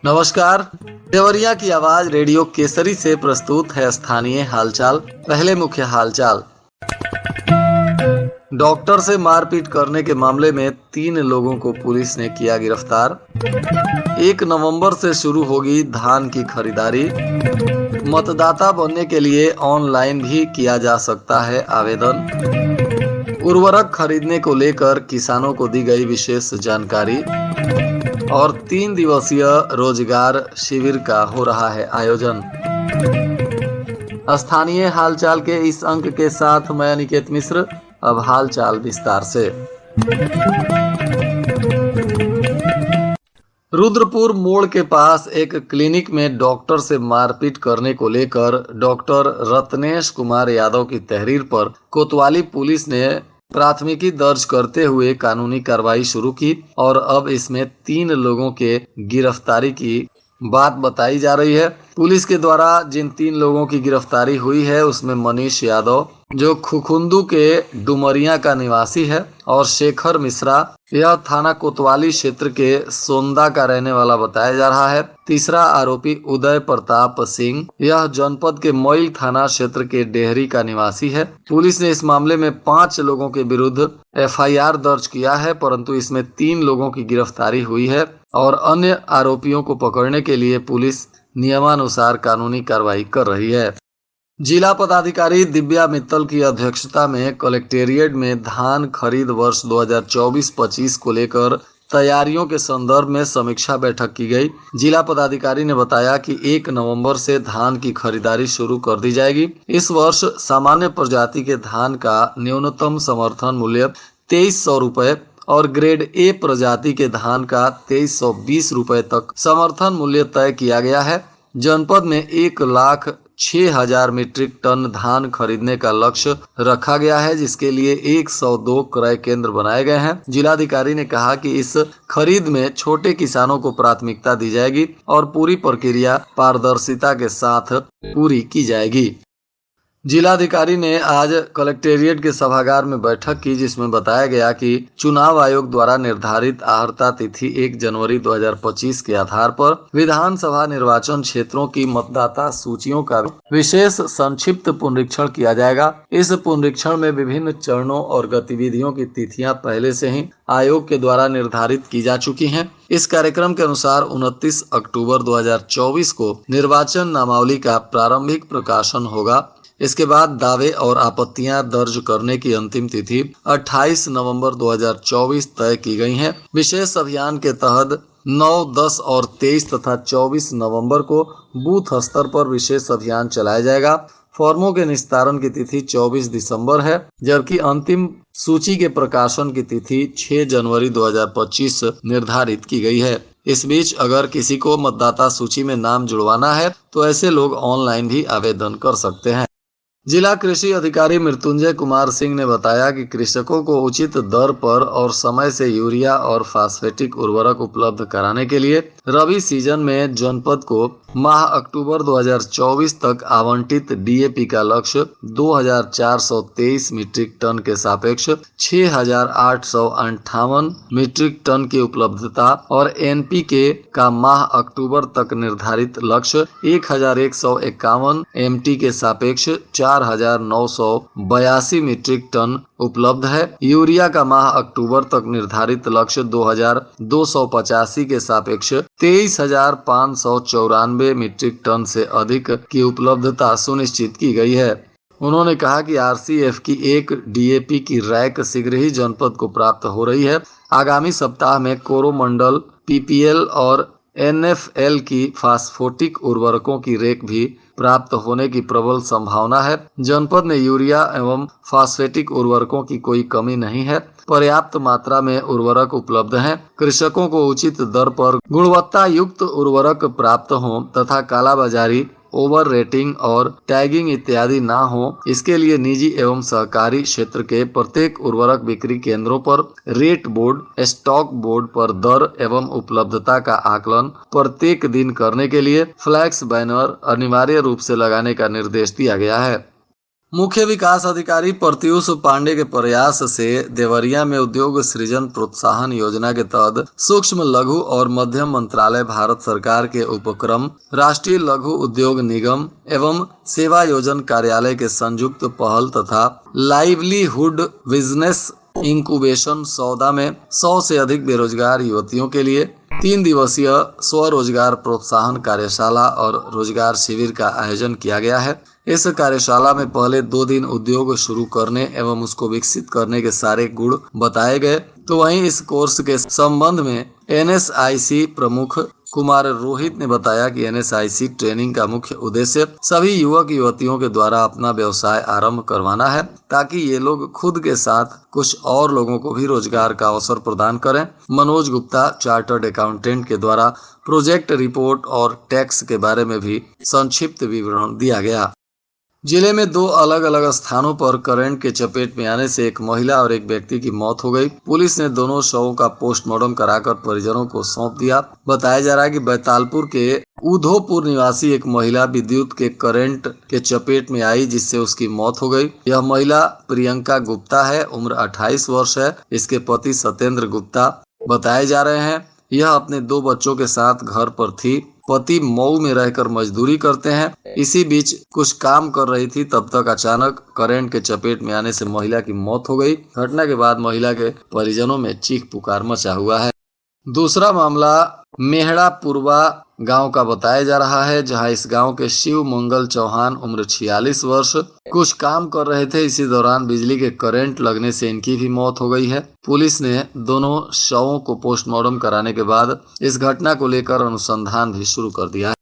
नमस्कार। देवरिया की आवाज रेडियो केसरी से प्रस्तुत है स्थानीय हालचाल। पहले मुख्य हालचाल। डॉक्टर से मारपीट करने के मामले में 3 लोगों को पुलिस ने किया गिरफ्तार। 1 नवंबर से शुरू होगी धान की खरीदारी। मतदाता बनने के लिए ऑनलाइन भी किया जा सकता है आवेदन। उर्वरक खरीदने को लेकर किसानों को दी गई विशेष जानकारी। और 3 दिवसीय रोजगार शिविर का हो रहा है आयोजन। स्थानीय हालचाल के इस अंक के साथ मैं अनिकेत मिश्र। अब हालचाल विस्तार से। रुद्रपुर मोड़ के पास एक क्लिनिक में डॉक्टर से मारपीट करने को लेकर डॉक्टर रत्नेश कुमार यादव की तहरीर पर कोतवाली पुलिस ने प्राथमिकी दर्ज करते हुए कानूनी कार्रवाई शुरू की और अब इसमें 3 लोगों के गिरफ्तारी की बात बताई जा रही है। पुलिस के द्वारा जिन 3 लोगों की गिरफ्तारी हुई है उसमें मनीष यादव जो खुखुंदू के डुमरिया का निवासी है और शेखर मिश्रा यह थाना कोतवाली क्षेत्र के सोंदा का रहने वाला बताया जा रहा है। तीसरा आरोपी उदय प्रताप सिंह यह जनपद के मोइल थाना क्षेत्र के डेहरी का निवासी है। पुलिस ने इस मामले में 5 लोगों के विरुद्ध FIR दर्ज किया है, परंतु इसमें 3 लोगों की गिरफ्तारी हुई है और अन्य आरोपियों को पकड़ने के लिए पुलिस नियमानुसार कानूनी कार्रवाई कर रही है। जिला पदाधिकारी दिव्या मित्तल की अध्यक्षता में कलेक्टेरिएट में धान खरीद वर्ष 2024-25 को लेकर तैयारियों के संदर्भ में समीक्षा बैठक की गई। जिला पदाधिकारी ने बताया कि 1 नवंबर से धान की खरीदारी शुरू कर दी जाएगी। इस वर्ष सामान्य प्रजाति के धान का न्यूनतम समर्थन मूल्य 2300 रुपए और ग्रेड A प्रजाति के धान का 2320 रुपए तक समर्थन मूल्य तय किया गया है। जनपद में 1,06,000 मीट्रिक टन धान खरीदने का लक्ष्य रखा गया है, जिसके लिए 102 क्रय केंद्र बनाए गए हैं। जिलाधिकारी ने कहा कि इस खरीद में छोटे किसानों को प्राथमिकता दी जाएगी और पूरी प्रक्रिया पारदर्शिता के साथ पूरी की जाएगी। जिलाधिकारी ने आज कलेक्टेरिएट के सभागार में बैठक की, जिसमें बताया गया कि चुनाव आयोग द्वारा निर्धारित आहर्ता तिथि 1 जनवरी 2025 के आधार पर विधानसभा निर्वाचन क्षेत्रों की मतदाता सूचियों का विशेष संक्षिप्त पुनरीक्षण किया जाएगा। इस पुनरीक्षण में विभिन्न चरणों और गतिविधियों की तिथियां पहले से ही आयोग के द्वारा निर्धारित की जा चुकी हैं। इस कार्यक्रम के अनुसार 29 अक्टूबर 2024 को निर्वाचन नामावली का प्रारंभिक प्रकाशन होगा। इसके बाद दावे और आपत्तियां दर्ज करने की अंतिम तिथि 28 नवंबर 2024 तय की गई है। विशेष अभियान के तहत 9, 10 और 23 तथा 24 नवंबर को बूथ स्तर पर विशेष अभियान चलाया जाएगा। फॉर्मों के निस्तारण की तिथि 24 दिसंबर है, जबकि अंतिम सूची के प्रकाशन की तिथि 6 जनवरी 2025 निर्धारित की गई है। इस बीच अगर किसी को मतदाता सूची में नाम जुड़वाना है तो ऐसे लोग ऑनलाइन भी आवेदन कर सकते हैं। जिला कृषि अधिकारी मृत्युंजय कुमार सिंह ने बताया कि कृषकों को उचित दर पर और समय से यूरिया और फास्फेटिक उर्वरक उपलब्ध कराने के लिए रबी सीजन में जनपद को माह अक्टूबर 2024 तक आवंटित DAP का लक्ष्य 2423 मीट्रिक टन के सापेक्ष 6858 मीट्रिक टन की उपलब्धता और NPK का माह अक्टूबर तक निर्धारित लक्ष्य 1151 MT के सापेक्ष 4982 मीट्रिक टन उपलब्ध है। यूरिया का माह अक्टूबर तक निर्धारित लक्ष्य 2285 के सापेक्ष 23,594 मीट्रिक टन से अधिक की उपलब्धता सुनिश्चित की गई है। उन्होंने कहा कि RCF की एक DAP की रैक शीघ्र ही जनपद को प्राप्त हो रही है। आगामी सप्ताह में कोरोमंडल, PPL और NFL की फास्फोटिक उर्वरकों की रेक भी प्राप्त होने की प्रबल संभावना है। जनपद में यूरिया एवं फास्फेटिक उर्वरकों की कोई कमी नहीं है। पर्याप्त मात्रा में उर्वरक उपलब्ध हैं। कृषकों को उचित दर पर गुणवत्ता युक्त उर्वरक प्राप्त हो तथा कालाबाजारी, ओवर रेटिंग और टैगिंग इत्यादि ना हो, इसके लिए निजी एवं सहकारी क्षेत्र के प्रत्येक उर्वरक बिक्री केंद्रों पर रेट बोर्ड, स्टॉक बोर्ड पर दर एवं उपलब्धता का आकलन प्रत्येक दिन करने के लिए फ्लैक्स बैनर अनिवार्य रूप से लगाने का निर्देश दिया गया है। मुख्य विकास अधिकारी प्रत्यूष पांडे के प्रयास से देवरिया में उद्योग सृजन प्रोत्साहन योजना के तहत सूक्ष्म लघु और मध्यम मंत्रालय भारत सरकार के उपक्रम राष्ट्रीय लघु उद्योग निगम एवं सेवा योजन कार्यालय के संयुक्त पहल तथा लाइवलीहुड बिजनेस इंक्यूबेशन सौदा में 100 से अधिक बेरोजगार युवतियों के लिए 3 दिवसीय स्वरोजगार प्रोत्साहन कार्यशाला और रोजगार शिविर का आयोजन किया गया है। इस कार्यशाला में पहले 2 दिन उद्योग शुरू करने एवं उसको विकसित करने के सारे गुण बताए गए, तो वहीं इस कोर्स के संबंध में एनएसआईसी प्रमुख कुमार रोहित ने बताया कि एनएसआईसी ट्रेनिंग का मुख्य उद्देश्य सभी युवक युवतियों के द्वारा अपना व्यवसाय आरंभ करवाना है, ताकि ये लोग खुद के साथ कुछ और लोगों को भी रोजगार का अवसर प्रदान करें। मनोज गुप्ता चार्टर्ड अकाउंटेंट के द्वारा प्रोजेक्ट रिपोर्ट और टैक्स के बारे में भी संक्षिप्त विवरण दिया गया। जिले में 2 अलग अलग स्थानों पर करंट के चपेट में आने से एक महिला और एक व्यक्ति की मौत हो गई। पुलिस ने दोनों शवों का पोस्टमार्टम कराकर परिजनों को सौंप दिया। बताया जा रहा है कि बैतालपुर के उधोपुर निवासी एक महिला विद्युत के करंट के चपेट में आई, जिससे उसकी मौत हो गई। यह महिला प्रियंका गुप्ता है, उम्र 28 वर्ष है। इसके पति सत्येंद्र गुप्ता बताए जा रहे हैं। यह अपने 2 बच्चों के साथ घर पर थी। पति मऊ में रहकर मजदूरी करते हैं। इसी बीच कुछ काम कर रही थी, तब तक अचानक करंट के चपेट में आने से महिला की मौत हो गई। घटना के बाद महिला के परिजनों में चीख पुकार मचा हुआ है। दूसरा मामला मेहड़ा पूर्वा गांव का बताया जा रहा है, जहां इस गांव के शिव मंगल चौहान उम्र 46 वर्ष कुछ काम कर रहे थे। इसी दौरान बिजली के करंट लगने से इनकी भी मौत हो गई है। पुलिस ने दोनों शवों को पोस्टमार्टम कराने के बाद इस घटना को लेकर अनुसंधान भी शुरू कर दिया है।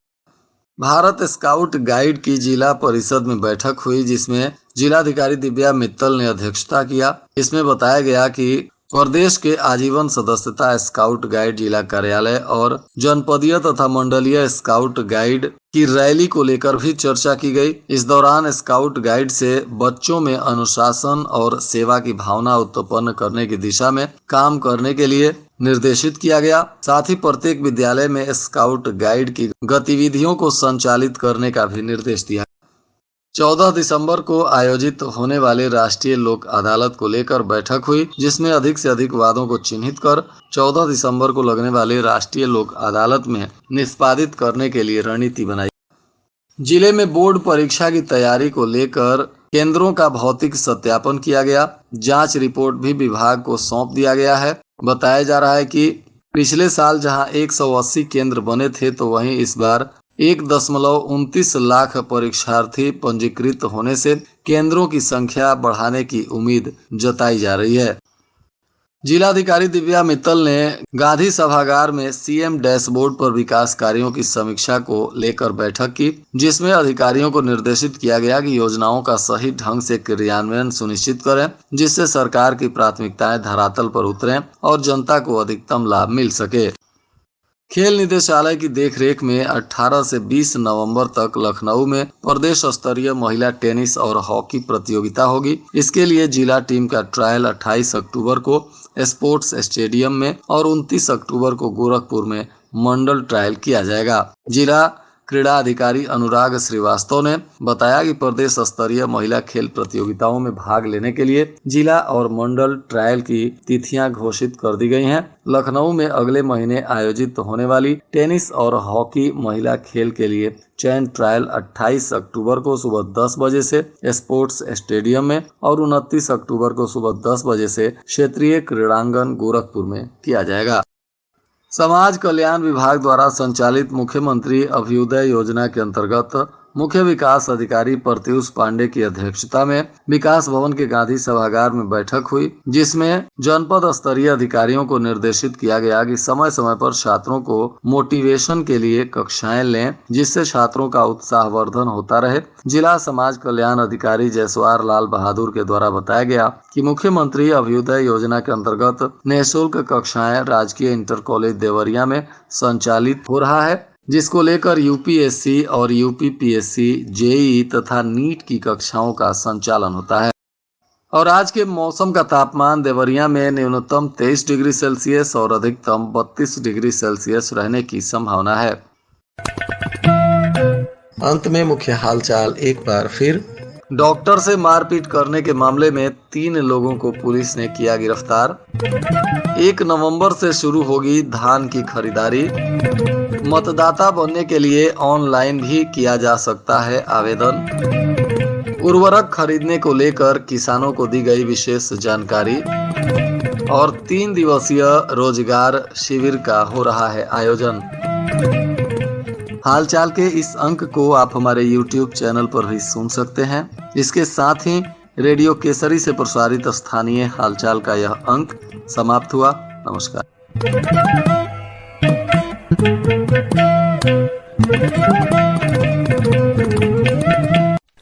भारत स्काउट गाइड की जिला परिषद में बैठक हुई, जिसमें जिलाधिकारी दिव्या मित्तल ने अध्यक्षता किया। इसमें बताया गया कि प्रदेश के आजीवन सदस्यता स्काउट गाइड जिला कार्यालय और जनपदीय तथा मंडलीय स्काउट गाइड की रैली को लेकर भी चर्चा की गई। इस दौरान स्काउट गाइड से बच्चों में अनुशासन और सेवा की भावना उत्पन्न करने की दिशा में काम करने के लिए निर्देशित किया गया। साथ ही प्रत्येक विद्यालय में स्काउट गाइड की गतिविधियों को संचालित करने का भी निर्देश दिया। 14 दिसंबर को आयोजित होने वाले राष्ट्रीय लोक अदालत को लेकर बैठक हुई, जिसमें अधिक से अधिक वादों को चिन्हित कर 14 दिसंबर को लगने वाले राष्ट्रीय लोक अदालत में निष्पादित करने के लिए रणनीति बनाई। जिले में बोर्ड परीक्षा की तैयारी को लेकर केंद्रों का भौतिक सत्यापन किया गया। जांच रिपोर्ट भी विभाग को सौंप दिया गया है। बताया जा रहा है कि पिछले साल जहां 180 केंद्र बने थे, तो वहीं इस बार 1.29 लाख परीक्षार्थी पंजीकृत होने से केंद्रों की संख्या बढ़ाने की उम्मीद जताई जा रही है। जिलाधिकारी दिव्या मित्तल ने गांधी सभागार में सीएम डैशबोर्ड पर विकास कार्यों की समीक्षा को लेकर बैठक की, जिसमें अधिकारियों को निर्देशित किया गया कि योजनाओं का सही ढंग से क्रियान्वयन सुनिश्चित करें, जिससे सरकार की प्राथमिकताएं धरातल पर उतरें और जनता को अधिकतम लाभ मिल सके। खेल निदेशालय की देखरेख में 18 से 20 नवंबर तक लखनऊ में प्रदेश स्तरीय महिला टेनिस और हॉकी प्रतियोगिता होगी। इसके लिए जिला टीम का ट्रायल 28 अक्टूबर को स्पोर्ट्स स्टेडियम में और 29 अक्टूबर को गोरखपुर में मंडल ट्रायल किया जाएगा। जिला क्रीड़ा अधिकारी अनुराग श्रीवास्तव ने बताया कि प्रदेश स्तरीय महिला खेल प्रतियोगिताओं में भाग लेने के लिए जिला और मंडल ट्रायल की तिथियां घोषित कर दी गई हैं। लखनऊ में अगले महीने आयोजित होने वाली टेनिस और हॉकी महिला खेल के लिए चयन ट्रायल 28 अक्टूबर को सुबह 10 बजे से स्पोर्ट्स स्टेडियम में और 29 अक्टूबर को सुबह 10 बजे से क्षेत्रीय क्रीड़ांगन गोरखपुर में किया जाएगा। समाज कल्याण विभाग द्वारा संचालित मुख्यमंत्री अभ्युदय योजना के अंतर्गत मुख्य विकास अधिकारी प्रत्यूष पांडे की अध्यक्षता में विकास भवन के गांधी सभागार में बैठक हुई, जिसमें जनपद स्तरीय अधिकारियों को निर्देशित किया गया कि समय समय पर छात्रों को मोटिवेशन के लिए कक्षाएं लें, जिससे छात्रों का उत्साहवर्धन होता रहे। जिला समाज कल्याण अधिकारी जयसवार लाल बहादुर के द्वारा बताया गया कि मुख्यमंत्री अभ्युदय योजना के अंतर्गत निःशुल्क कक्षाएं राजकीय इंटर कॉलेज देवरिया में संचालित हो रहा है, जिसको लेकर यूपीएससी और यूपीपीएससी, जेईई तथा नीट की कक्षाओं का संचालन होता है। और आज के मौसम का तापमान देवरिया में न्यूनतम 23 डिग्री सेल्सियस और अधिकतम 32 डिग्री सेल्सियस रहने की संभावना है। अंत में मुख्य हालचाल एक बार फिर। डॉक्टर से मारपीट करने के मामले में 3 लोगों को पुलिस ने किया गिरफ्तार। 1 नवंबर से शुरू होगी धान की खरीदारी। मतदाता बनने के लिए ऑनलाइन भी किया जा सकता है आवेदन। उर्वरक खरीदने को लेकर किसानों को दी गई विशेष जानकारी। और 3 दिवसीय रोजगार शिविर का हो रहा है आयोजन। हालचाल के इस अंक को आप हमारे YouTube चैनल पर भी सुन सकते हैं। इसके साथ ही रेडियो केसरी से प्रसारित स्थानीय हालचाल का यह अंक समाप्त हुआ। नमस्कार।